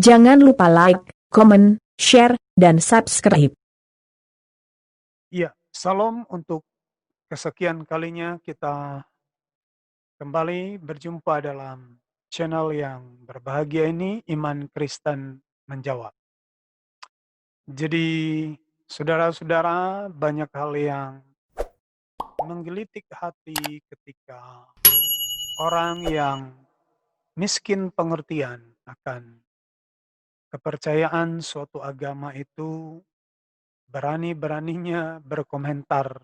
Jangan lupa like, komen, share, dan subscribe. Iya, salam untuk kesekian kalinya kita kembali berjumpa dalam channel yang berbahagia ini, Iman Kristen Menjawab. Jadi, saudara-saudara, banyak hal yang menggelitik hati ketika orang yang miskin pengertian akan kepercayaan suatu agama itu berani-beraninya berkomentar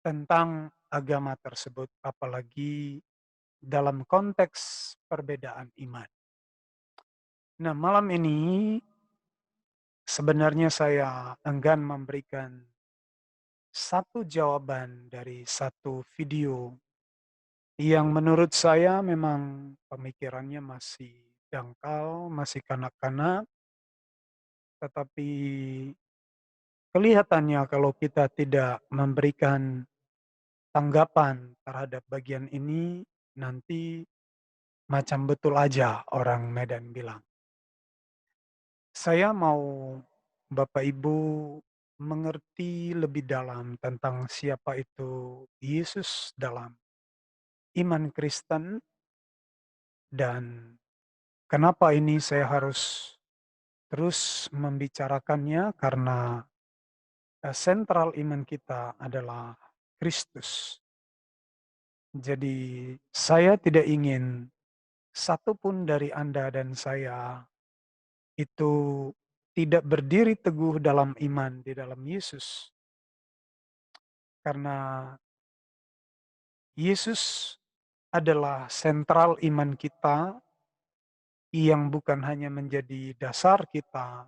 tentang agama tersebut, apalagi dalam konteks perbedaan iman. Nah, malam ini sebenarnya saya enggan memberikan satu jawaban dari satu video yang menurut saya memang pemikirannya masih dangkal, masih kanak-kanak, tetapi kelihatannya kalau kita tidak memberikan tanggapan terhadap bagian ini, nanti macam betul aja orang Medan bilang. Saya mau Bapak Ibu mengerti lebih dalam tentang siapa itu Yesus dalam iman Kristen dan kenapa ini saya harus terus membicarakannya karena sentral iman kita adalah Kristus. Jadi saya tidak ingin satupun dari Anda dan saya itu tidak berdiri teguh dalam iman di dalam Yesus. Karena Yesus adalah sentral iman kita yang bukan hanya menjadi dasar kita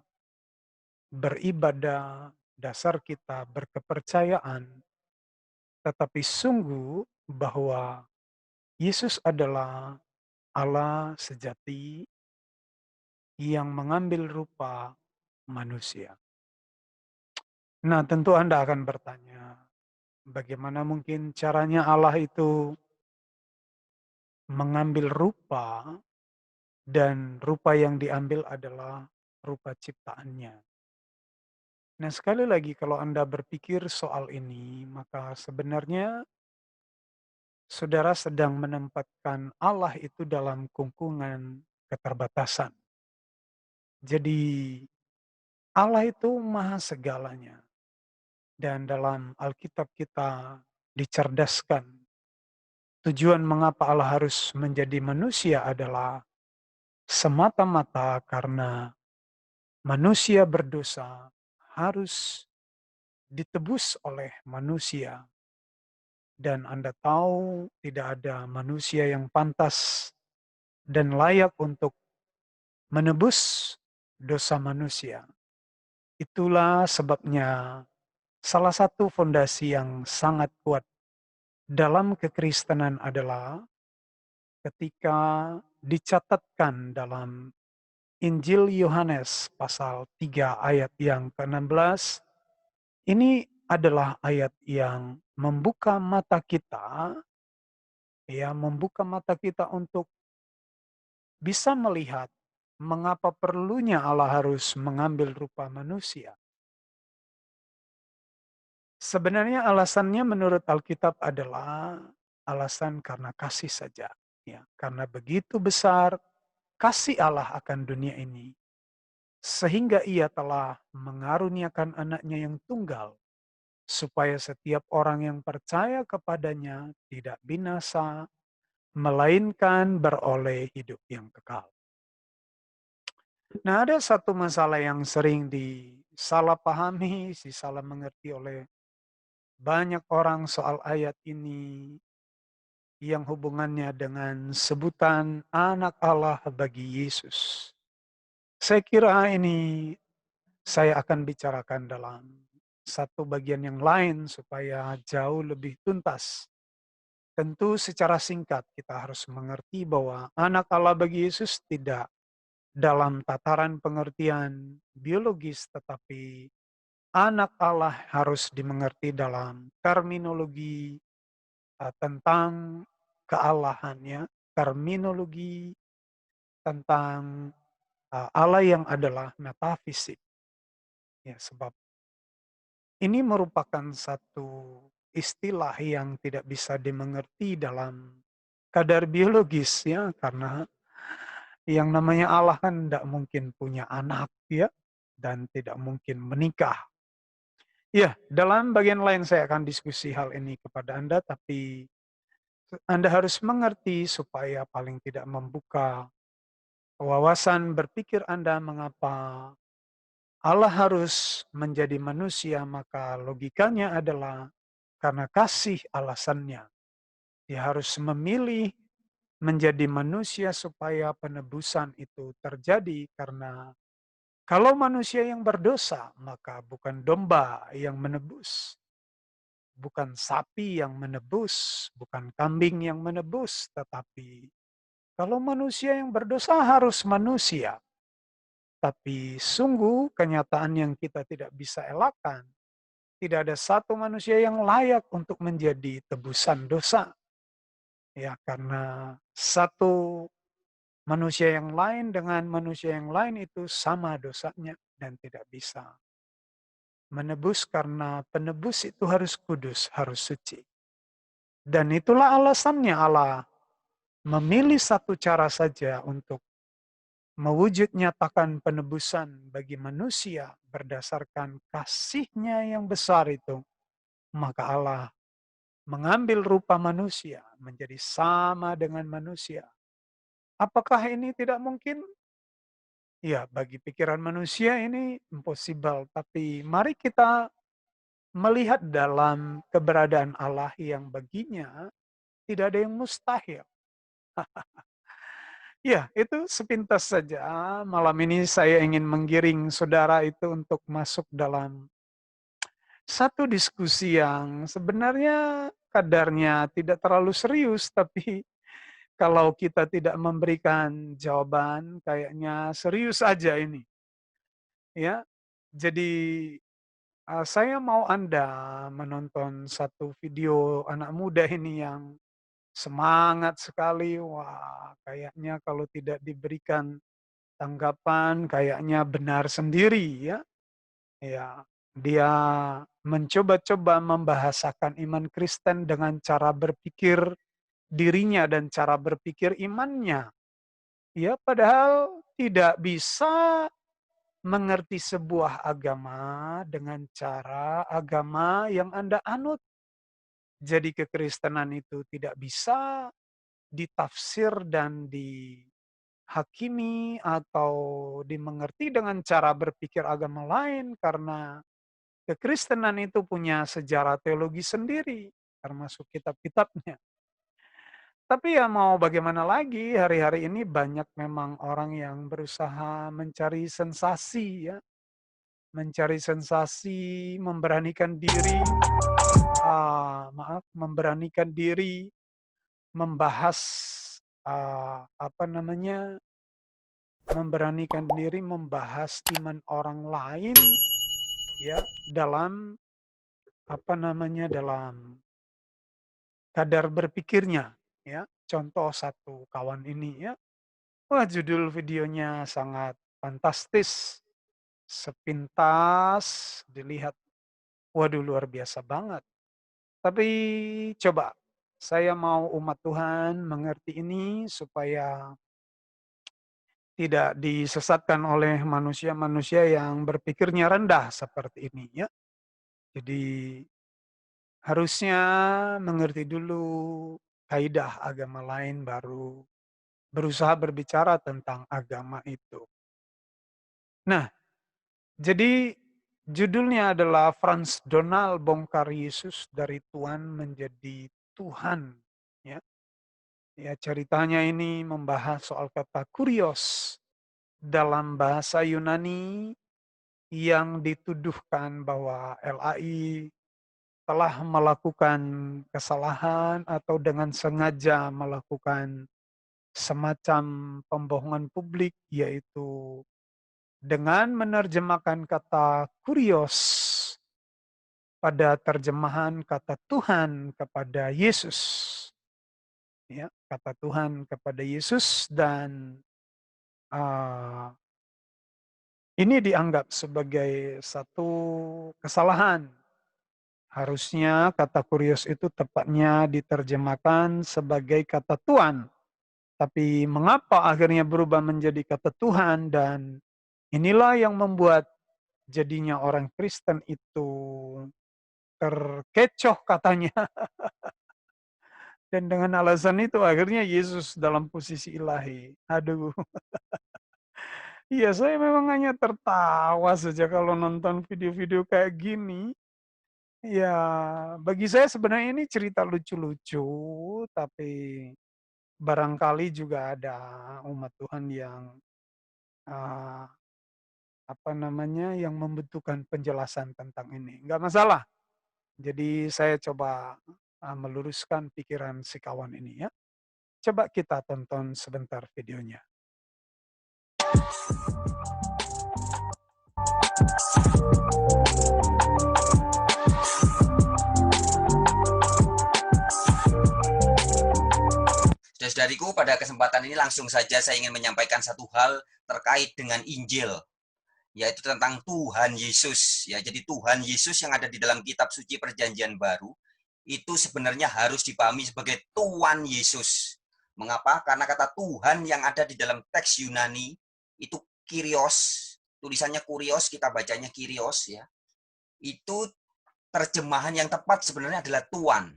beribadah, dasar kita berkepercayaan, tetapi sungguh bahwa Yesus adalah Allah sejati yang mengambil rupa manusia. Nah, tentu Anda akan bertanya, bagaimana mungkin caranya Allah itu mengambil rupa dan rupa yang diambil adalah rupa ciptaannya. Nah, sekali lagi kalau Anda berpikir soal ini, maka sebenarnya saudara sedang menempatkan Allah itu dalam kungkungan keterbatasan. Jadi Allah itu maha segalanya. Dan dalam Alkitab kita dicerdaskan. Tujuan mengapa Allah harus menjadi manusia adalah semata-mata karena manusia berdosa harus ditebus oleh manusia. Dan Anda tahu tidak ada manusia yang pantas dan layak untuk menebus dosa manusia. Itulah sebabnya salah satu fondasi yang sangat kuat dalam kekristenan adalah ketika dicatatkan dalam Injil Yohanes pasal 3 ayat yang ke-16, ini adalah ayat yang membuka mata kita, ya, membuka mata kita untuk bisa melihat mengapa perlunya Allah harus mengambil rupa manusia. Sebenarnya alasannya menurut Alkitab adalah alasan karena kasih saja, ya. Karena begitu besar kasih Allah akan dunia ini, sehingga Ia telah mengaruniakan anaknya yang tunggal, supaya setiap orang yang percaya kepadanya tidak binasa, melainkan beroleh hidup yang kekal. Nah, ada satu masalah yang sering disalahpahami, disalah mengerti oleh banyak orang soal ayat ini yang hubungannya dengan sebutan anak Allah bagi Yesus. Saya kira ini saya akan bicarakan dalam satu bagian yang lain supaya jauh lebih tuntas. Tentu secara singkat kita harus mengerti bahwa anak Allah bagi Yesus tidak dalam tataran pengertian biologis, tetapi anak Allah harus dimengerti dalam terminologi tentang kealahannya, terminologi tentang Allah yang adalah metafisik. Ya, sebab ini merupakan satu istilah yang tidak bisa dimengerti dalam kadar biologis ya, karena yang namanya Allah kan tidak mungkin punya anak ya, dan tidak mungkin menikah. Ya, dalam bagian lain saya akan diskusi hal ini kepada Anda, tapi Anda harus mengerti supaya paling tidak membuka wawasan berpikir Anda mengapa Allah harus menjadi manusia, maka logikanya adalah karena kasih alasannya. Dia harus memilih menjadi manusia supaya penebusan itu terjadi karena kalau manusia yang berdosa, maka bukan domba yang menebus, bukan sapi yang menebus, bukan kambing yang menebus, tetapi kalau manusia yang berdosa harus manusia. Tapi sungguh kenyataan yang kita tidak bisa elakkan, tidak ada satu manusia yang layak untuk menjadi tebusan dosa. Ya, karena satu manusia yang lain dengan manusia yang lain itu sama dosanya dan tidak bisa menebus karena penebus itu harus kudus, harus suci. Dan itulah alasannya Allah memilih satu cara saja untuk mewujud nyatakan penebusan bagi manusia berdasarkan kasihnya yang besar itu. Maka Allah mengambil rupa manusia menjadi sama dengan manusia. Apakah ini tidak mungkin? Ya, bagi pikiran manusia ini impossible, tapi mari kita melihat dalam keberadaan Allah yang baginya tidak ada yang mustahil. Ya, itu sepintas saja. Malam ini saya ingin menggiring saudara itu untuk masuk dalam satu diskusi yang sebenarnya kadarnya tidak terlalu serius, tapi kalau kita tidak memberikan jawaban, kayaknya serius aja ini. Ya, jadi saya mau Anda menonton satu video anak muda ini yang semangat sekali. Wah, kayaknya kalau tidak diberikan tanggapan, kayaknya benar sendiri ya. Ya, dia mencoba-coba membahasakan iman Kristen dengan cara berpikir dirinya dan cara berpikir imannya. Ya, padahal tidak bisa mengerti sebuah agama dengan cara agama yang Anda anut. Jadi kekristenan itu tidak bisa ditafsir dan dihakimi atau dimengerti dengan cara berpikir agama lain karena kekristenan itu punya sejarah teologi sendiri termasuk kitab-kitabnya. Tapi ya mau bagaimana lagi, hari-hari ini banyak memang orang yang berusaha mencari sensasi ya, mencari sensasi, memberanikan diri, memberanikan diri membahas, apa namanya, memberanikan diri membahas iman orang lain ya, dalam, apa namanya, dalam kadar berpikirnya ya. Contoh satu kawan ini ya, wah judul videonya sangat fantastis, sepintas dilihat, waduh luar biasa banget. Tapi coba, saya mau umat Tuhan mengerti ini supaya tidak disesatkan oleh manusia-manusia yang berpikirnya rendah seperti ini ya. Jadi harusnya mengerti dulu kaidah agama lain baru berusaha berbicara tentang agama itu. Nah, jadi judulnya adalah Franz Donald Bongkar Yesus dari Tuhan menjadi Tuhan ya. Ya, ceritanya ini membahas soal kata kurios dalam bahasa Yunani yang dituduhkan bahwa LAI telah melakukan kesalahan atau dengan sengaja melakukan semacam pembohongan publik, yaitu dengan menerjemahkan kata kurios pada terjemahan kata Tuhan kepada Yesus. Ya, kata Tuhan kepada Yesus dan Ini dianggap sebagai satu kesalahan. Harusnya kata kurios itu tepatnya diterjemahkan sebagai kata Tuhan. Tapi mengapa akhirnya berubah menjadi kata Tuhan, dan inilah yang membuat jadinya orang Kristen itu terkecoh katanya. Dan dengan alasan itu akhirnya Yesus dalam posisi ilahi. Aduh. Iya, saya memang hanya tertawa saja kalau nonton video-video kayak gini. Ya, bagi saya sebenarnya ini cerita lucu-lucu, tapi barangkali juga ada umat Tuhan yang, eee, apa namanya, yang membutuhkan penjelasan tentang ini. Nggak masalah. Jadi saya coba, meluruskan pikiran si kawan ini ya. Coba kita tonton sebentar videonya. Saudariku, pada kesempatan ini langsung saja saya ingin menyampaikan satu hal terkait dengan Injil, yaitu tentang Tuhan Yesus. Ya, jadi Tuhan Yesus yang ada di dalam kitab suci Perjanjian Baru itu sebenarnya harus dipahami sebagai Tuhan Yesus. Mengapa? Karena kata Tuhan yang ada di dalam teks Yunani itu Kyrios, tulisannya Kurios, kita bacanya Kyrios ya. Itu terjemahan yang tepat sebenarnya adalah Tuhan.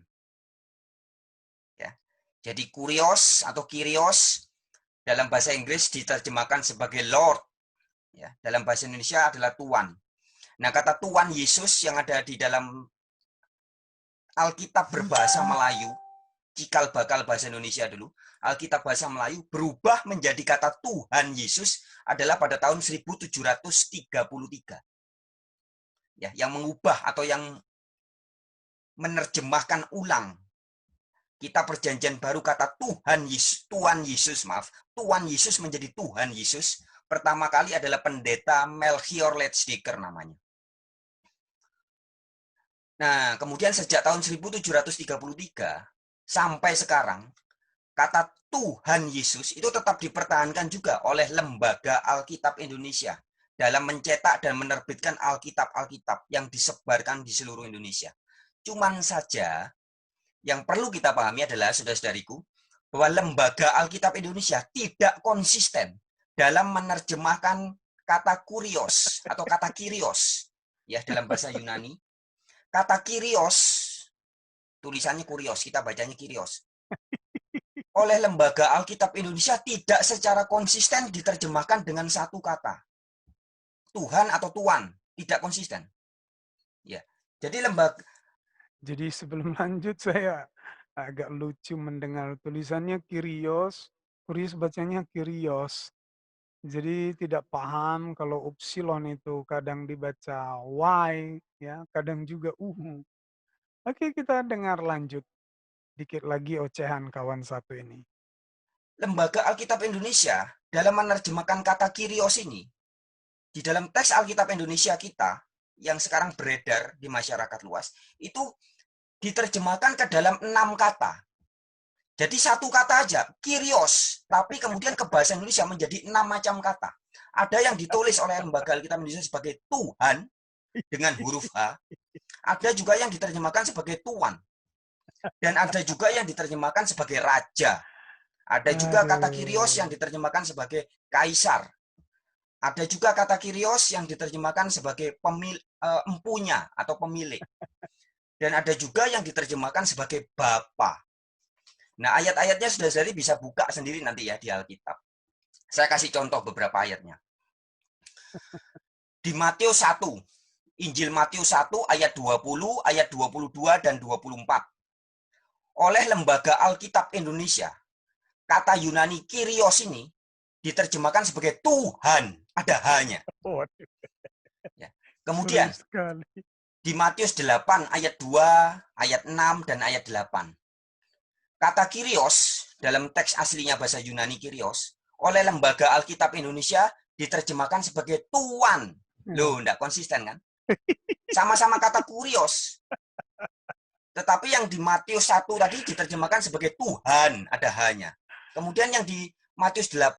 Ya. Jadi Kurios atau Kyrios dalam bahasa Inggris diterjemahkan sebagai Lord. Ya, dalam bahasa Indonesia adalah Tuhan. Nah, kata Tuhan Yesus yang ada di dalam Alkitab berbahasa Melayu, cikal bakal bahasa Indonesia dulu, Alkitab bahasa Melayu berubah menjadi kata Tuhan Yesus adalah pada tahun 1733. Ya, yang mengubah atau yang menerjemahkan ulang kita Perjanjian Baru kata Tuhan Yesus, Tuhan Yesus menjadi Tuhan Yesus pertama kali adalah pendeta Melchior Letzdiker namanya. Nah, kemudian sejak tahun 1733 sampai sekarang kata Tuhan Yesus itu tetap dipertahankan juga oleh Lembaga Alkitab Indonesia dalam mencetak dan menerbitkan Alkitab-Alkitab yang disebarkan di seluruh Indonesia. Cuman saja yang perlu kita pahami adalah, saudara-saudariku, bahwa Lembaga Alkitab Indonesia tidak konsisten dalam menerjemahkan kata kurios atau kata Kyrios ya dalam bahasa Yunani. Kata Kyrios, tulisannya kurios, kita bacanya Kyrios. Oleh Lembaga Alkitab Indonesia tidak secara konsisten diterjemahkan dengan satu kata. Tuhan atau Tuan, tidak konsisten. Ya. Jadi sebelum lanjut saya agak lucu mendengar tulisannya Kyrios, Kurios bacanya Kyrios. Jadi tidak paham kalau upsilon itu kadang dibaca Y, ya, kadang juga Oke, kita dengar lanjut dikit lagi ocehan kawan satu ini. Lembaga Alkitab Indonesia dalam menerjemahkan kata Kyrios ini, di dalam teks Alkitab Indonesia kita yang sekarang beredar di masyarakat luas, itu diterjemahkan ke dalam 6 kata. Jadi satu kata aja, Kyrios, tapi kemudian ke bahasa Indonesia menjadi 6 macam kata. Ada yang ditulis oleh Lembaga Alkitab Indonesia sebagai Tuhan dengan huruf H, ada juga yang diterjemahkan sebagai Tuan, dan ada juga yang diterjemahkan sebagai Raja. Ada juga kata Kyrios yang diterjemahkan sebagai Kaisar. Ada juga kata Kyrios yang diterjemahkan sebagai empunya atau pemilik. Dan ada juga yang diterjemahkan sebagai Bapa. Nah, ayat-ayatnya saudara-saudari bisa buka sendiri nanti ya di Alkitab. Saya kasih contoh beberapa ayatnya. Di Matius 1, Injil Matius 1 ayat 20, ayat 22 dan 24. Oleh Lembaga Alkitab Indonesia, kata Yunani Kyrios ini diterjemahkan sebagai Tuhan, ada hanya. Ya. Kemudian di Matius 8 ayat 2, ayat 6 dan ayat 8. Kata Kyrios dalam teks aslinya bahasa Yunani Kyrios oleh Lembaga Alkitab Indonesia diterjemahkan sebagai Tuan. Loh, enggak konsisten kan? Sama-sama kata kurios. Tetapi yang di Matius 1 tadi diterjemahkan sebagai Tuhan, ada hanya. Kemudian yang di Matius 8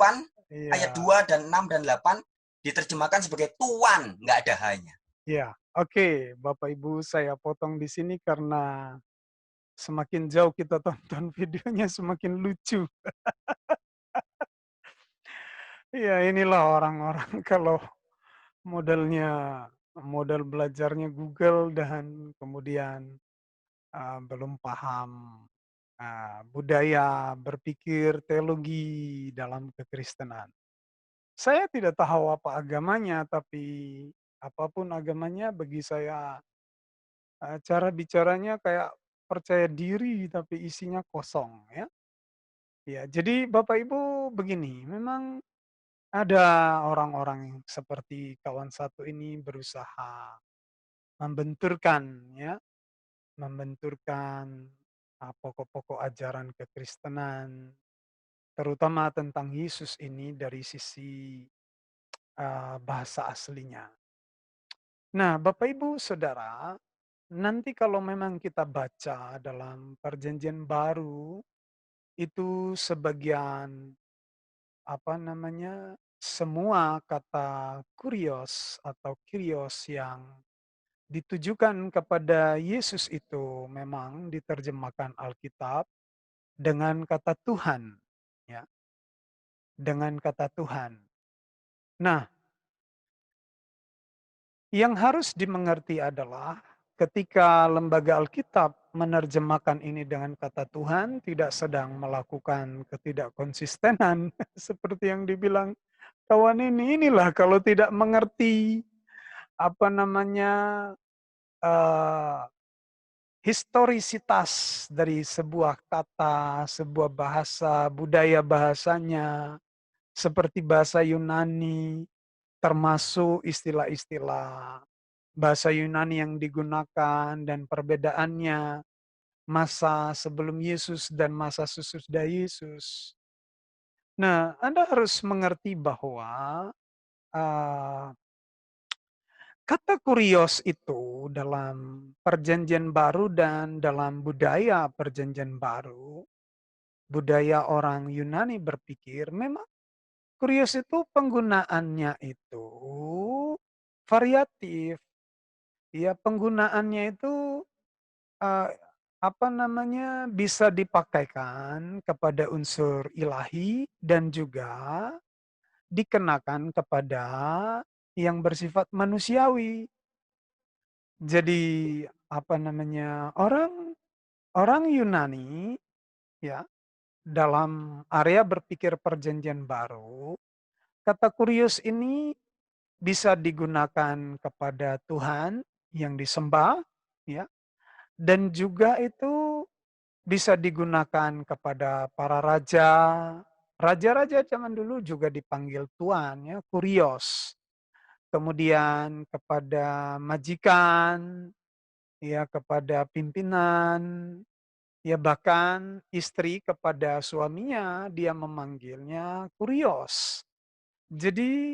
ayat 2 dan 6 dan 8 diterjemahkan sebagai tuan, nggak ada hanya. Ya, oke, Bapak Ibu, saya potong di sini karena semakin jauh kita tonton videonya semakin lucu. Ya, inilah orang-orang kalau model belajarnya Google dan kemudian belum paham budaya berpikir teologi dalam kekristenan. Saya tidak tahu apa agamanya, tapi apapun agamanya bagi saya cara bicaranya kayak percaya diri tapi isinya kosong ya. Ya, jadi Bapak Ibu begini, memang ada orang-orang yang seperti kawan satu ini berusaha membenturkan ya, membenturkan pokok-pokok ajaran kekristenan, terutama tentang Yesus ini dari sisi bahasa aslinya. Nah, Bapak Ibu Saudara, nanti kalau memang kita baca dalam Perjanjian Baru, itu sebagian apa namanya, semua kata kurios atau kyrios yang ditujukan kepada Yesus itu memang diterjemahkan Alkitab dengan kata Tuhan, ya, dengan kata Tuhan. Nah, yang harus dimengerti adalah ketika lembaga Alkitab menerjemahkan ini dengan kata Tuhan, tidak sedang melakukan ketidakkonsistenan seperti yang dibilang kawan ini. Inilah kalau tidak mengerti apa namanya eh, historisitas dari sebuah kata, sebuah bahasa, budaya bahasanya, seperti bahasa Yunani, termasuk istilah-istilah bahasa Yunani yang digunakan dan perbedaannya masa sebelum Yesus dan masa sesudah Yesus. Nah, Anda harus mengerti bahwa uh, kata kurios itu dalam Perjanjian Baru dan dalam budaya Perjanjian Baru, budaya orang Yunani berpikir memang kurios itu penggunaannya itu variatif. Ya, penggunaannya itu eh, apa namanya bisa dipakaikan kepada unsur ilahi dan juga dikenakan kepada yang bersifat manusiawi. Jadi apa namanya orang orang Yunani ya dalam area berpikir perjanjian baru, kata kurios ini bisa digunakan kepada Tuhan yang disembah ya dan juga itu bisa digunakan kepada para raja. Raja-raja zaman dulu juga dipanggil tuan ya, kurios. Kemudian kepada majikan, ya kepada pimpinan, ya bahkan istri kepada suaminya dia memanggilnya kurios. Jadi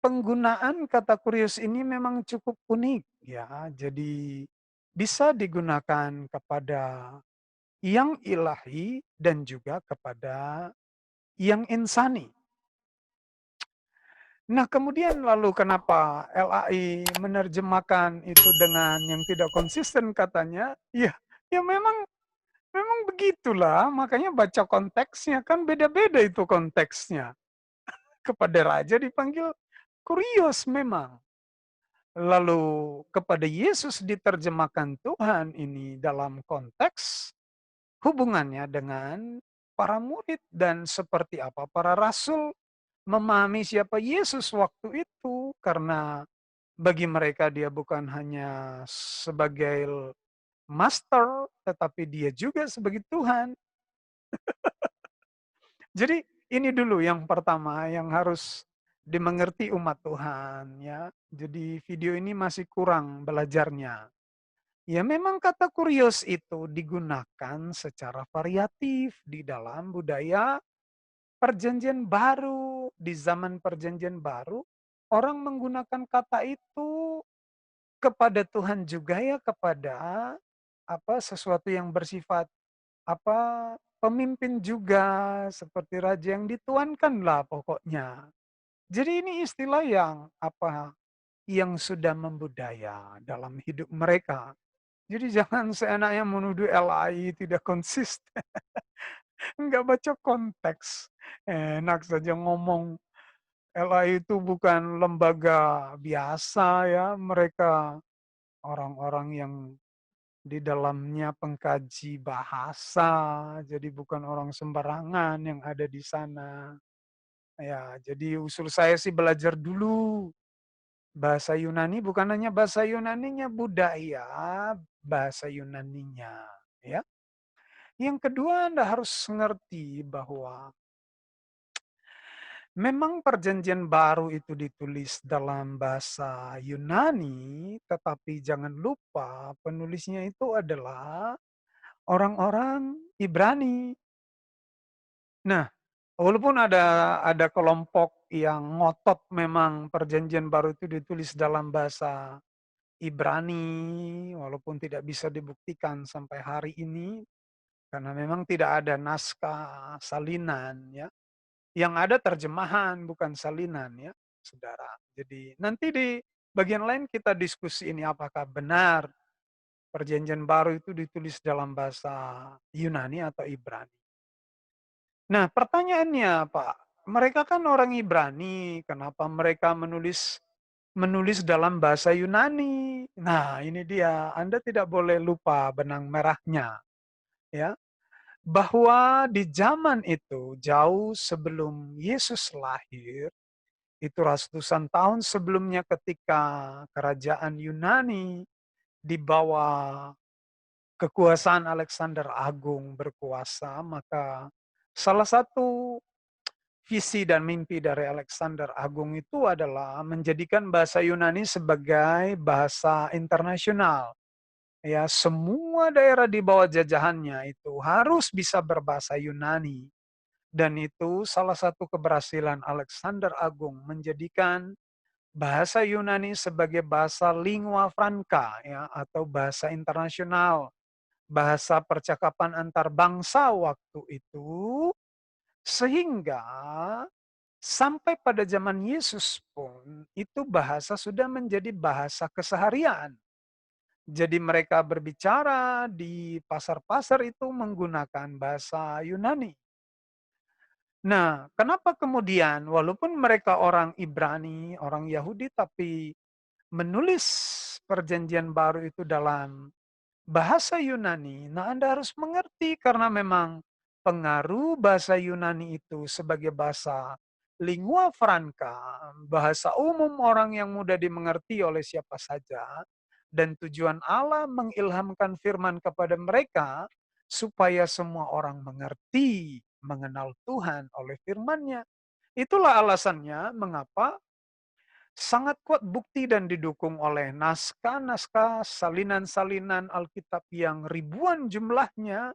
penggunaan kata kurios ini memang cukup unik ya. Jadi bisa digunakan kepada yang ilahi dan juga kepada yang insani. Nah, kemudian lalu kenapa LAI menerjemahkan itu dengan yang tidak konsisten katanya? Ya, ya memang begitulah, makanya baca konteksnya kan beda-beda itu konteksnya. Kepada raja dipanggil kurios memang. Lalu kepada Yesus diterjemahkan Tuhan ini dalam konteks hubungannya dengan para murid dan seperti apa para rasul memahami siapa Yesus waktu itu karena bagi mereka dia bukan hanya sebagai master tetapi dia juga sebagai Tuhan. Jadi ini dulu yang pertama yang harus dimengerti umat Tuhan ya. Jadi video ini masih kurang belajarnya. Ya memang kata kurios itu digunakan secara variatif di dalam budaya Perjanjian Baru. Di zaman Perjanjian Baru, orang menggunakan kata itu kepada Tuhan juga ya, kepada sesuatu yang bersifat pemimpin juga seperti raja yang dituankan lah pokoknya. Jadi ini istilah yang yang sudah membudaya dalam hidup mereka. Jadi jangan seenaknya menuduh LAI tidak konsisten, nggak baca konteks. Enak saja ngomong LAI itu bukan lembaga biasa ya, mereka orang-orang yang di dalamnya pengkaji bahasa, jadi bukan orang sembarangan yang ada di sana. Ya, jadi usul saya sih belajar dulu bahasa Yunani, bukan hanya bahasa Yunaninya, budaya bahasa Yunaninya, ya. Yang kedua Anda harus mengerti bahwa memang perjanjian baru itu ditulis dalam bahasa Yunani, tetapi jangan lupa penulisnya itu adalah orang-orang Ibrani. Nah, walaupun ada kelompok yang ngotot memang perjanjian baru itu ditulis dalam bahasa Ibrani, walaupun tidak bisa dibuktikan sampai hari ini, karena memang tidak ada naskah salinan ya. Yang ada terjemahan bukan salinan ya, Saudara. Jadi nanti di bagian lain kita diskusi ini apakah benar perjanjian baru itu ditulis dalam bahasa Yunani atau Ibrani. Nah, pertanyaannya, Pak, mereka kan orang Ibrani, kenapa mereka menulis menulis dalam bahasa Yunani? Nah, ini dia, Anda tidak boleh lupa benang merahnya, ya. Bahwa di zaman itu, jauh sebelum Yesus lahir, itu ratusan tahun sebelumnya ketika kerajaan Yunani di bawah kekuasaan Alexander Agung berkuasa, maka salah satu visi dan mimpi dari Alexander Agung itu adalah menjadikan bahasa Yunani sebagai bahasa internasional. Ya, semua daerah di bawah jajahannya itu harus bisa berbahasa Yunani. Dan itu salah satu keberhasilan Alexander Agung menjadikan bahasa Yunani sebagai bahasa lingua franca ya atau bahasa internasional, bahasa percakapan antar bangsa waktu itu, sehingga sampai pada zaman Yesus pun itu bahasa sudah menjadi bahasa keseharian. Jadi mereka berbicara di pasar-pasar itu menggunakan bahasa Yunani. Nah, kenapa kemudian walaupun mereka orang Ibrani, orang Yahudi, tapi menulis perjanjian baru itu dalam bahasa Yunani? Nah, Anda harus mengerti karena memang pengaruh bahasa Yunani itu sebagai bahasa lingua franca, bahasa umum orang yang mudah dimengerti oleh siapa saja, dan tujuan Allah mengilhamkan firman kepada mereka supaya semua orang mengerti, mengenal Tuhan oleh firman-Nya. Itulah alasannya mengapa sangat kuat bukti dan didukung oleh naskah-naskah, salinan-salinan Alkitab yang ribuan jumlahnya,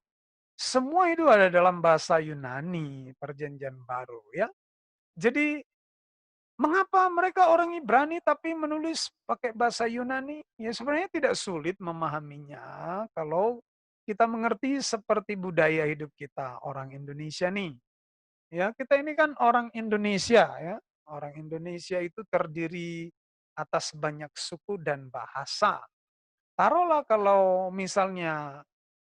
semua itu ada dalam bahasa Yunani, perjanjian baru ya. Jadi mengapa mereka orang Ibrani tapi menulis pakai bahasa Yunani? Ya sebenarnya tidak sulit memahaminya kalau kita mengerti seperti budaya hidup kita orang Indonesia nih. Ya, kita ini kan orang Indonesia ya. Orang Indonesia itu terdiri atas banyak suku dan bahasa. Taruhlah kalau misalnya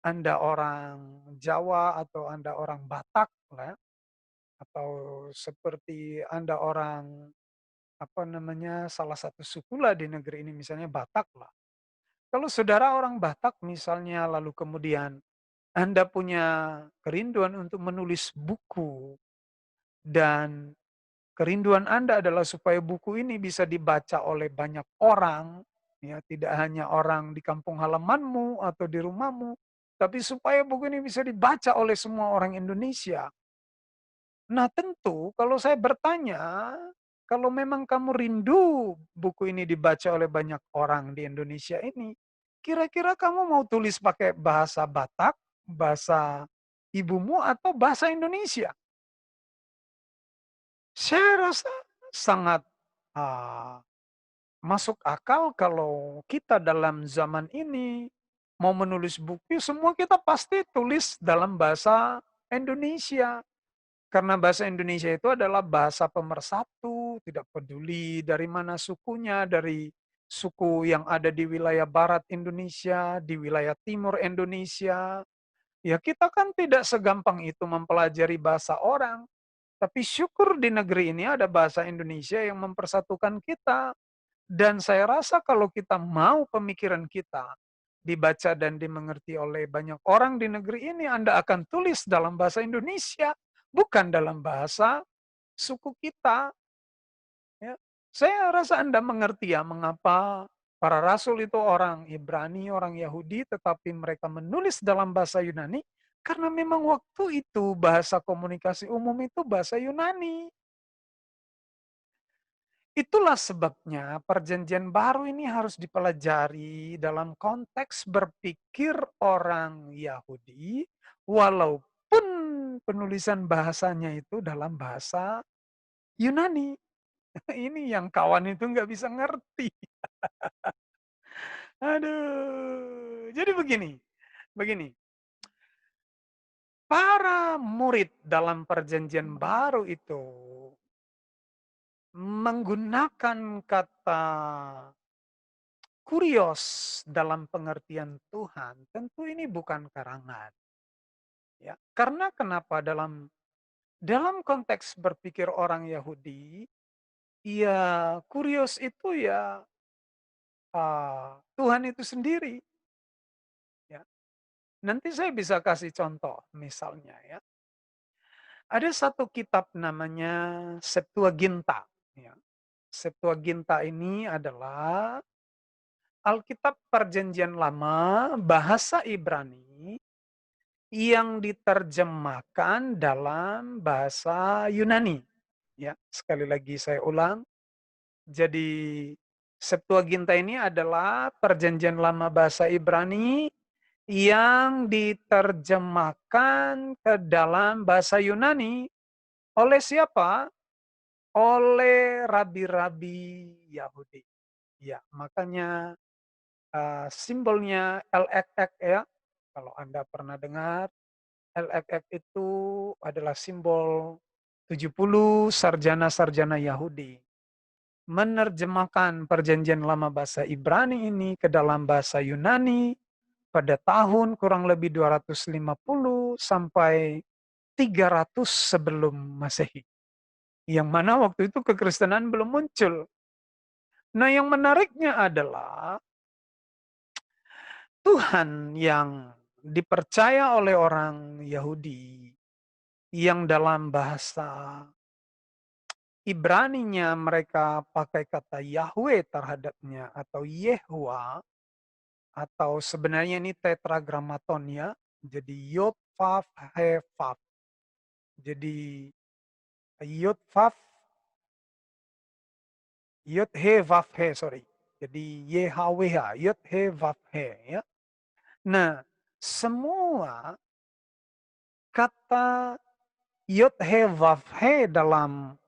Anda orang Jawa atau Anda orang Batak lah, atau seperti Anda orang salah satu suku lah di negeri ini misalnya Batak lah. Kalau saudara orang Batak misalnya lalu kemudian Anda punya kerinduan untuk menulis buku dan kerinduan Anda adalah supaya buku ini bisa dibaca oleh banyak orang, ya tidak hanya orang di kampung halamanmu atau di rumahmu, tapi supaya buku ini bisa dibaca oleh semua orang Indonesia. Nah tentu kalau saya bertanya, kalau memang kamu rindu buku ini dibaca oleh banyak orang di Indonesia ini, kira-kira kamu mau tulis pakai bahasa Batak, bahasa ibumu, atau bahasa Indonesia? Saya rasa sangat ah, masuk akal kalau kita dalam zaman ini mau menulis buku, semua kita pasti tulis dalam bahasa Indonesia. Karena bahasa Indonesia itu adalah bahasa pemersatu, tidak peduli dari mana sukunya, dari suku yang ada di wilayah barat Indonesia, di wilayah timur Indonesia. Ya kita kan tidak segampang itu mempelajari bahasa orang. Tapi syukur di negeri ini ada bahasa Indonesia yang mempersatukan kita. Dan saya rasa kalau kita mau pemikiran kita dibaca dan dimengerti oleh banyak orang di negeri ini, Anda akan tulis dalam bahasa Indonesia, bukan dalam bahasa suku kita. Ya. Saya rasa Anda mengerti ya mengapa para rasul itu orang Ibrani, orang Yahudi, tetapi mereka menulis dalam bahasa Yunani, karena memang waktu itu bahasa komunikasi umum itu bahasa Yunani. Itulah sebabnya perjanjian baru ini harus dipelajari dalam konteks berpikir orang Yahudi, walaupun penulisan bahasanya itu dalam bahasa Yunani. Ini yang kawan itu nggak bisa ngerti. Aduh, jadi begini, para murid dalam perjanjian baru itu menggunakan kata kurios dalam pengertian Tuhan, tentu ini bukan karangan. Ya, karena kenapa dalam konteks berpikir orang Yahudi, ya kurios itu ya Tuhan itu sendiri. Ya. Nanti saya bisa kasih contoh, misalnya ya. Ada satu kitab namanya Septuaginta. Ya. Septuaginta ini adalah Alkitab Perjanjian Lama bahasa Ibrani yang diterjemahkan dalam bahasa Yunani. Ya, sekali lagi saya ulang. Jadi Septuaginta ini adalah Perjanjian Lama bahasa Ibrani yang diterjemahkan ke dalam bahasa Yunani oleh siapa? Oleh rabi-rabi Yahudi. Ya, makanya simbolnya LXX ya. Kalau Anda pernah dengar, LXX itu adalah simbol 70 sarjana-sarjana Yahudi. Menerjemahkan perjanjian lama bahasa Ibrani ini ke dalam bahasa Yunani pada tahun kurang lebih 250 sampai 300 sebelum Masehi. Yang mana waktu itu kekristenan belum muncul. Nah yang menariknya adalah Tuhan yang dipercaya oleh orang Yahudi yang dalam bahasa Ibraninya mereka pakai kata Yahweh terhadapnya atau Yehwa atau sebenarnya ini tetragramaton ya. Jadi Yod Vav He Vav. Jadi Yod Vav Yod He Vav He sorry. Jadi YHWH Yod He Vav He ya. Nah, semua kata Yod He Vav He dalam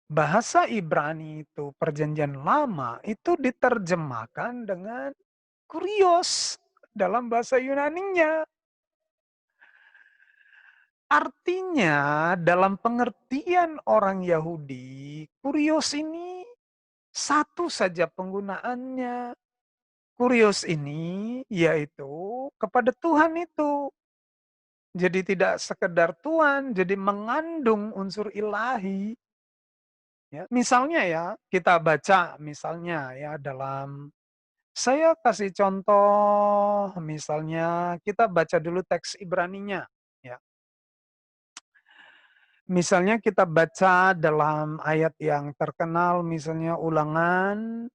bahasa Ibrani itu perjanjian lama itu diterjemahkan dengan kurios dalam bahasa Yunaninya. Artinya dalam pengertian orang Yahudi, kurios ini satu saja penggunaannya. Kurios ini yaitu kepada Tuhan itu. Jadi tidak sekedar Tuhan, jadi mengandung unsur ilahi. Ya, misalnya ya, kita baca misalnya ya dalam saya kasih contoh misalnya kita baca dulu teks Ibraninya ya. Misalnya kita baca dalam ayat yang terkenal misalnya Ulangan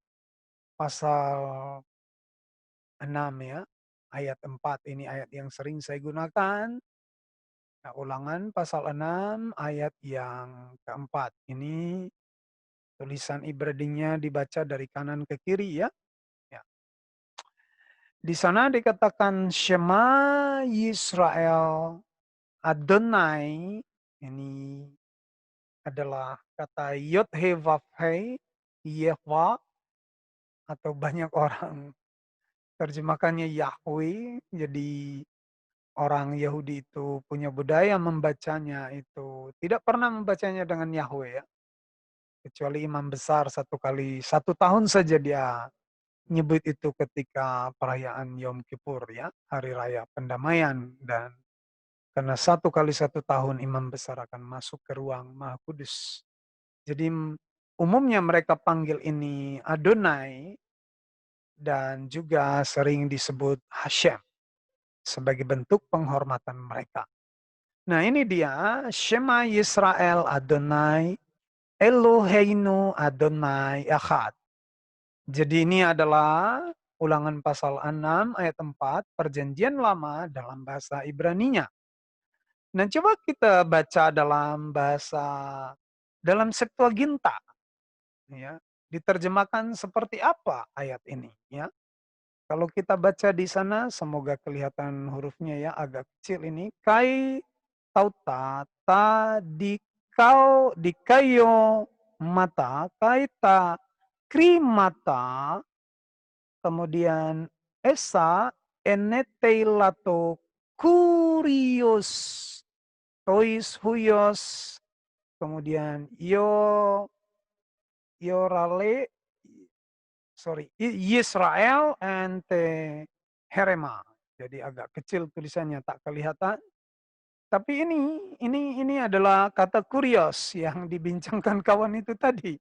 pasal 6 ya. Ayat 4 ini ayat yang sering saya gunakan. Nah, Ulangan pasal 6 ayat yang keempat. Ini tulisan Ibraninya dibaca dari kanan ke kiri ya. Ya. Di sana dikatakan Shema Yisrael Adonai. Ini adalah kata Yod He Vav He Yehwa atau banyak orang terjemahkannya Yahweh. Jadi orang Yahudi itu punya budaya membacanya itu tidak pernah membacanya dengan Yahweh ya. Kecuali imam besar 1 tahun saja dia nyebut itu ketika perayaan Yom Kippur ya, hari raya pendamaian. Dan karena 1 kali 1 tahun imam besar akan masuk ke ruang Maha Kudus. Jadi umumnya mereka panggil ini Adonai dan juga sering disebut Hashem sebagai bentuk penghormatan mereka. Nah ini dia, Shema Yisrael Adonai, Eloheinu Adonai Echad. Jadi ini adalah Ulangan pasal 6 ayat 4, perjanjian lama dalam bahasa Ibraninya. Nah coba kita baca dalam Septuaginta. Ya, diterjemahkan seperti apa ayat ini ya. Kalau kita baca di sana, semoga kelihatan hurufnya ya, agak kecil ini. Kai tauta ta dikayo mata kaita krimata, kemudian esa eneteilato kurios tois huyos, kemudian yorale Yisrael and Herema. Jadi agak kecil tulisannya, tak kelihatan. Tapi ini adalah kata kurios yang dibincangkan kawan itu tadi.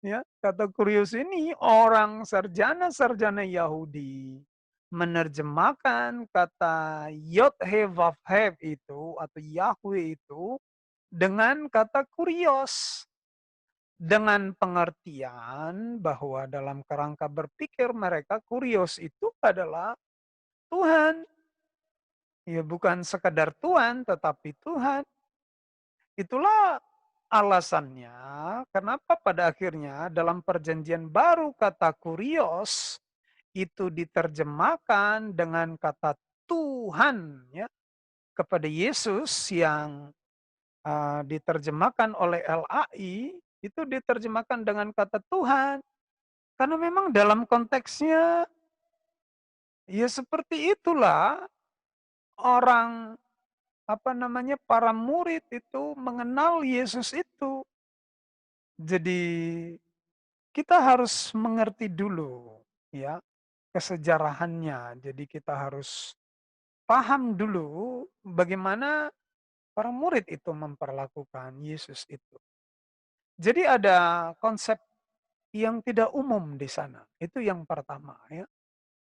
Ya, kata kurios ini orang sarjana-sarjana Yahudi menerjemahkan kata Yod He Vav He itu atau Yahweh itu dengan kata kurios. Dengan pengertian bahwa dalam kerangka berpikir mereka kurios itu adalah Tuhan. Ya bukan sekadar Tuhan tetapi Tuhan. Itulah alasannya kenapa pada akhirnya dalam perjanjian baru kata kurios itu diterjemahkan dengan kata Tuhan ya, kepada Yesus yang diterjemahkan oleh LAI itu diterjemahkan dengan kata Tuhan. Karena memang dalam konteksnya, ya seperti itulah orang, para murid itu mengenal Yesus itu. Jadi kita harus mengerti dulu ya kesejarahannya. Jadi kita harus paham dulu bagaimana para murid itu memperlakukan Yesus itu. Jadi ada konsep yang tidak umum di sana. Itu yang pertama ya.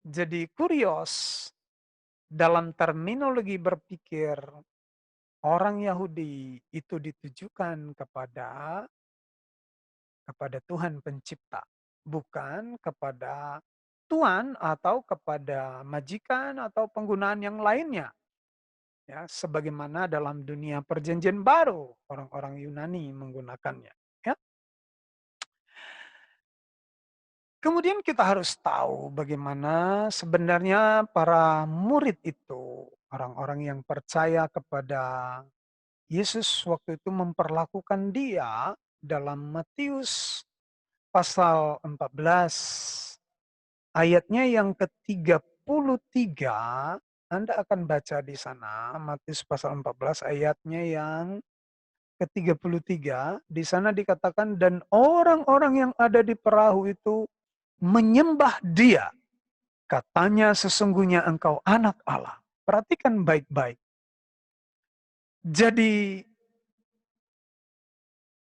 Jadi kurios dalam terminologi berpikir orang Yahudi itu ditujukan kepada Tuhan pencipta, bukan kepada tuan atau kepada majikan atau penggunaan yang lainnya. Ya, sebagaimana dalam dunia perjanjian baru orang-orang Yunani menggunakannya. Ya. Kemudian kita harus tahu bagaimana sebenarnya para murid itu, orang-orang yang percaya kepada Yesus waktu itu memperlakukan dia dalam Matius pasal 14 ayatnya yang ke-33. Anda akan baca di sana Matius pasal 14 ayatnya yang ke-33. Di sana dikatakan dan orang-orang yang ada di perahu itu menyembah dia. Katanya sesungguhnya engkau anak Allah. Perhatikan baik-baik. Jadi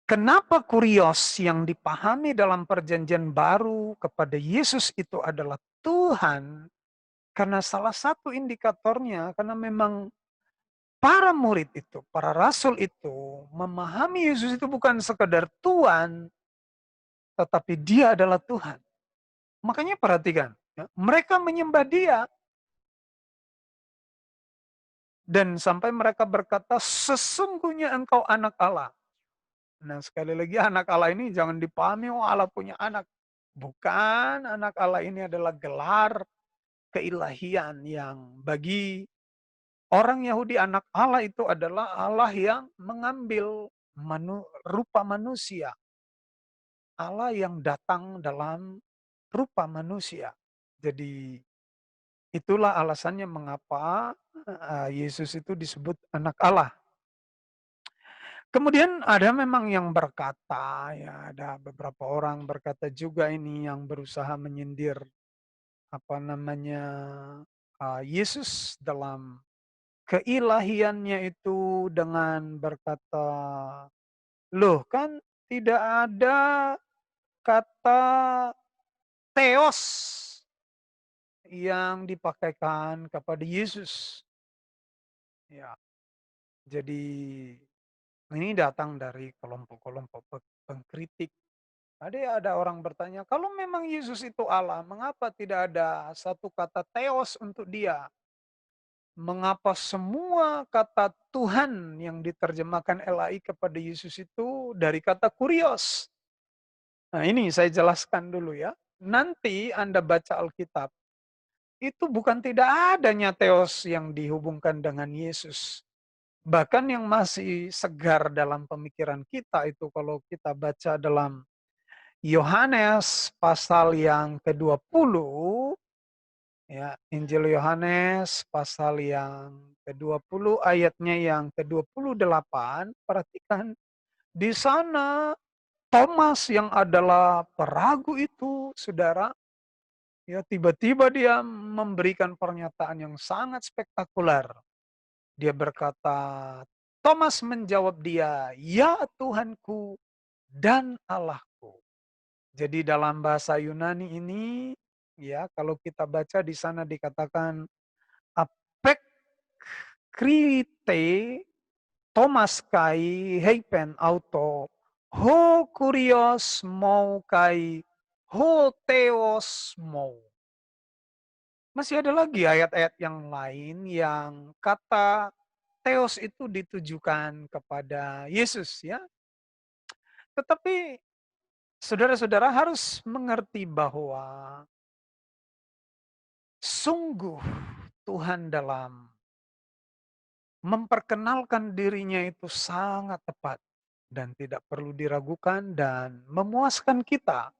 kenapa kurios yang dipahami dalam perjanjian baru kepada Yesus itu adalah Tuhan? Karena salah satu indikatornya, karena memang para murid itu, para rasul itu, memahami Yesus itu bukan sekedar Tuhan, tetapi dia adalah Tuhan. Makanya perhatikan, ya, mereka menyembah dia. Dan sampai mereka berkata, sesungguhnya engkau anak Allah. Nah sekali lagi anak Allah ini jangan dipahami, oh Allah punya anak. Bukan, anak Allah ini adalah gelar keilahian yang bagi orang Yahudi anak Allah itu adalah Allah yang mengambil rupa manusia. Allah yang datang dalam rupa manusia. Jadi itulah alasannya mengapa Yesus itu disebut anak Allah. Kemudian ada memang yang berkata, ya ada beberapa orang berkata juga ini yang berusaha menyindir, apa namanya, Yesus dalam keilahiannya itu dengan berkata, "Loh kan tidak ada kata theos yang dipakaikan kepada Yesus." Ya, jadi ini datang dari kelompok-kelompok pengkritik. Ada orang bertanya, "Kalau memang Yesus itu Allah, mengapa tidak ada satu kata theos untuk dia? Mengapa semua kata Tuhan yang diterjemahkan LAI kepada Yesus itu dari kata kurios?" Nah, ini saya jelaskan dulu ya. Nanti Anda baca Alkitab, itu bukan tidak adanya theos yang dihubungkan dengan Yesus. Bahkan yang masih segar dalam pemikiran kita itu kalau kita baca dalam Yohanes pasal yang ke-20, ya, Injil Yohanes pasal yang ke-20 ayatnya yang ke-28, perhatikan di sana Thomas yang adalah peragu itu, Saudara, ya tiba-tiba dia memberikan pernyataan yang sangat spektakuler. Dia berkata, Thomas menjawab dia, "Ya Tuhanku dan Allahku." Jadi dalam bahasa Yunani ini, ya kalau kita baca di sana dikatakan apek krite Thomas kai heipen auto ho kurios mau kai ho theos mau. Masih ada lagi ayat-ayat yang lain yang kata theos itu ditujukan kepada Yesus ya. Tetapi saudara-saudara harus mengerti bahwa sungguh Tuhan dalam memperkenalkan dirinya itu sangat tepat dan tidak perlu diragukan dan memuaskan kita.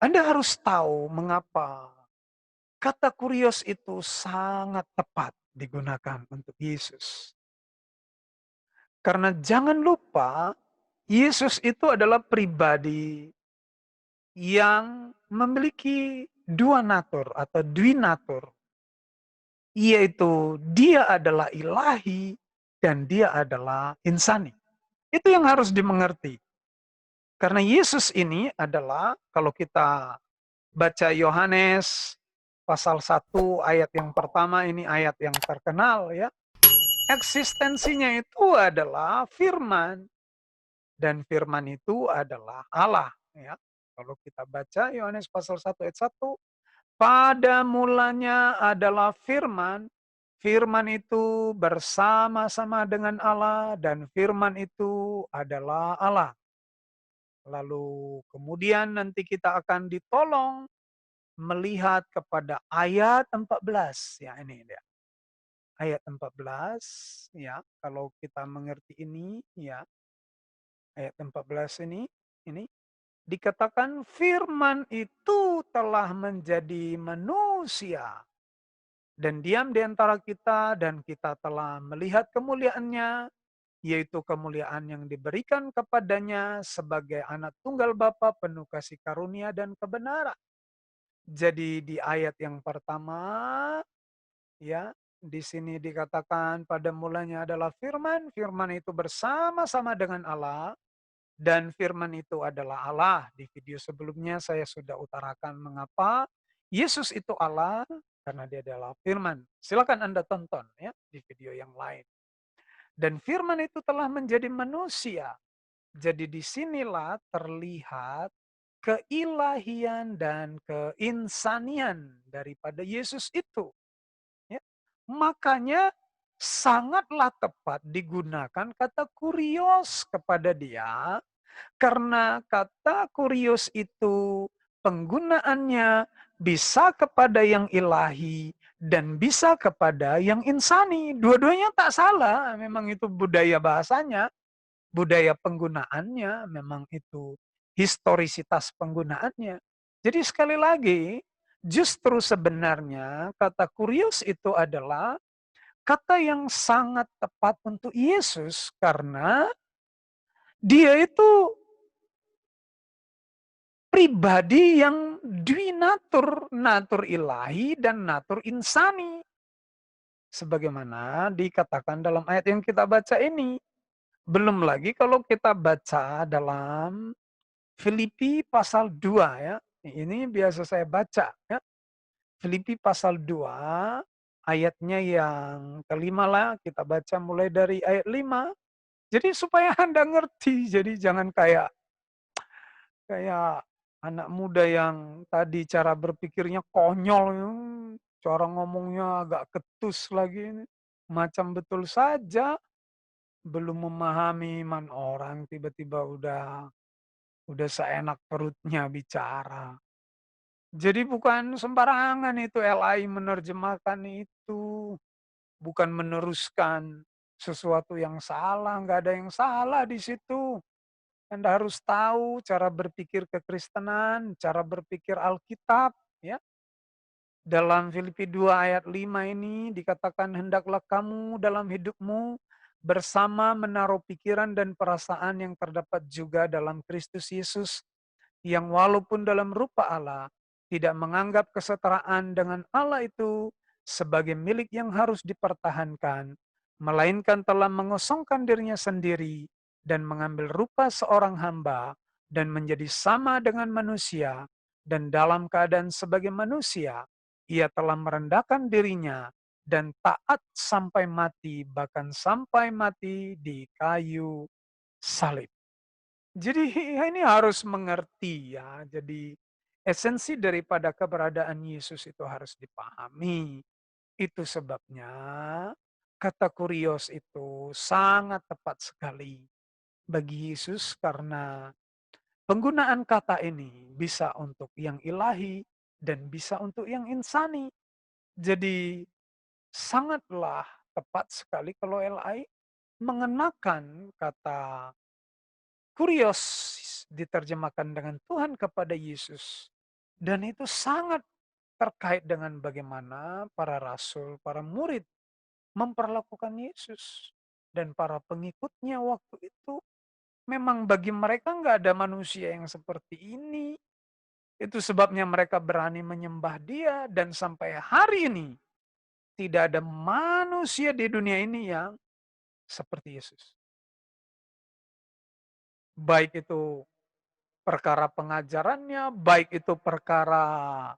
Anda harus tahu mengapa kata kurios itu sangat tepat digunakan untuk Yesus. Karena jangan lupa, Yesus itu adalah pribadi yang memiliki dua natur atau dwinatur. Yaitu dia adalah ilahi dan dia adalah insani. Itu yang harus dimengerti. Karena Yesus ini adalah, kalau kita baca Yohanes pasal 1 ayat yang pertama, ini ayat yang terkenal ya. Eksistensinya itu adalah firman. Dan firman itu adalah Allah. Ya. Kalau kita baca Yohanes pasal 1 ayat 1, pada mulanya adalah firman, firman itu bersama-sama dengan Allah, dan firman itu adalah Allah. Lalu kemudian nanti kita akan ditolong melihat kepada ayat 14. Ya ini dia. Ayat 14, ya kalau kita mengerti ini, ya ayat 14 ini dikatakan firman itu telah menjadi manusia dan diam di antara kita dan kita telah melihat kemuliaannya, yaitu kemuliaan yang diberikan kepadanya sebagai anak tunggal Bapa penuh kasih karunia dan kebenaran. Jadi di ayat yang pertama, ya, di sini dikatakan pada mulanya adalah firman, firman itu bersama-sama dengan Allah, dan firman itu adalah Allah. Di video sebelumnya saya sudah utarakan mengapa Yesus itu Allah, karena dia adalah firman. Silakan Anda tonton ya di video yang lain. Dan firman itu telah menjadi manusia. Jadi disinilah terlihat keilahian dan keinsanian daripada Yesus itu. Ya. Makanya sangatlah tepat digunakan kata kurios kepada dia, karena kata kurios itu penggunaannya bisa kepada yang ilahi dan bisa kepada yang insani. Dua-duanya tak salah, memang itu budaya bahasanya, budaya penggunaannya, memang itu historisitas penggunaannya. Jadi sekali lagi, justru sebenarnya kata kurios itu adalah kata yang sangat tepat untuk Yesus karena dia itu pribadi yang dwinatur, natur ilahi dan natur insani. Sebagaimana dikatakan dalam ayat yang kita baca ini. Belum lagi kalau kita baca dalam Filipi pasal 2 ya. Ini biasa saya baca ya. Filipi pasal 2 ayatnya yang kelima lah, kita baca mulai dari ayat 5. Jadi supaya Anda ngerti, jadi jangan kayak kayak anak muda yang tadi cara berpikirnya konyol, cara ngomongnya agak ketus lagi ini. Macam betul saja belum memahami iman orang tiba-tiba udah seenak perutnya bicara. Jadi bukan sembarangan itu LI menerjemahkan itu, bukan meneruskan sesuatu yang salah, nggak ada yang salah di situ. Anda harus tahu cara berpikir kekristenan, cara berpikir Alkitab, ya. Dalam Filipi 2 ayat 5 ini dikatakan, hendaklah kamu dalam hidupmu bersama menaruh pikiran dan perasaan yang terdapat juga dalam Kristus Yesus, yang walaupun dalam rupa Allah, tidak menganggap kesetaraan dengan Allah itu sebagai milik yang harus dipertahankan, melainkan telah mengosongkan dirinya sendiri dan mengambil rupa seorang hamba dan menjadi sama dengan manusia, dan dalam keadaan sebagai manusia, ia telah merendahkan dirinya dan taat sampai mati, bahkan sampai mati di kayu salib. Jadi ini harus mengerti ya. Jadi esensi daripada keberadaan Yesus itu harus dipahami. Itu sebabnya kata kurios itu sangat tepat sekali bagi Yesus karena penggunaan kata ini bisa untuk yang ilahi dan bisa untuk yang insani. Jadi sangatlah tepat sekali kalau LI mengenakan kata kurios diterjemahkan dengan Tuhan kepada Yesus. Dan itu sangat terkait dengan bagaimana para rasul, para murid memperlakukan Yesus. Dan para pengikutnya waktu itu memang bagi mereka nggak ada manusia yang seperti ini. Itu sebabnya mereka berani menyembah dia dan sampai hari ini tidak ada manusia di dunia ini yang seperti Yesus. Baik itu perkara pengajarannya, baik itu perkara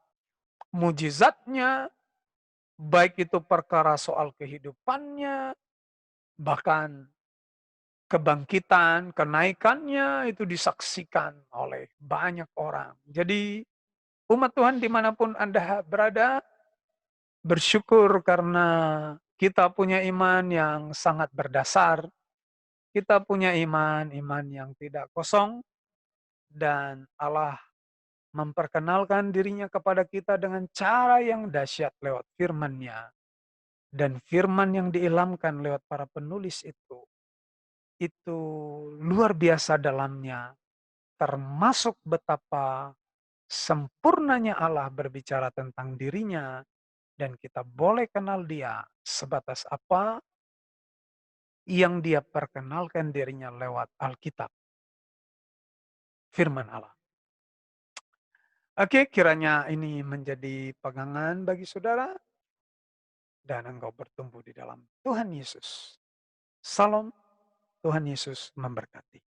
mujizatnya, baik itu perkara soal kehidupannya, bahkan kebangkitan, kenaikannya itu disaksikan oleh banyak orang. Jadi umat Tuhan dimanapun Anda berada, bersyukur karena kita punya iman yang sangat berdasar, kita punya iman yang tidak kosong, dan Allah memperkenalkan dirinya kepada kita dengan cara yang dahsyat lewat firman-Nya. Dan firman yang diilhamkan lewat para penulis itu luar biasa dalamnya. Termasuk betapa sempurnanya Allah berbicara tentang dirinya. Dan kita boleh kenal dia sebatas apa yang dia perkenalkan dirinya lewat Alkitab. Firman Allah. Oke, kiranya ini menjadi pegangan bagi saudara dan engkau bertumbuh di dalam Tuhan Yesus. Salam, Tuhan Yesus memberkati.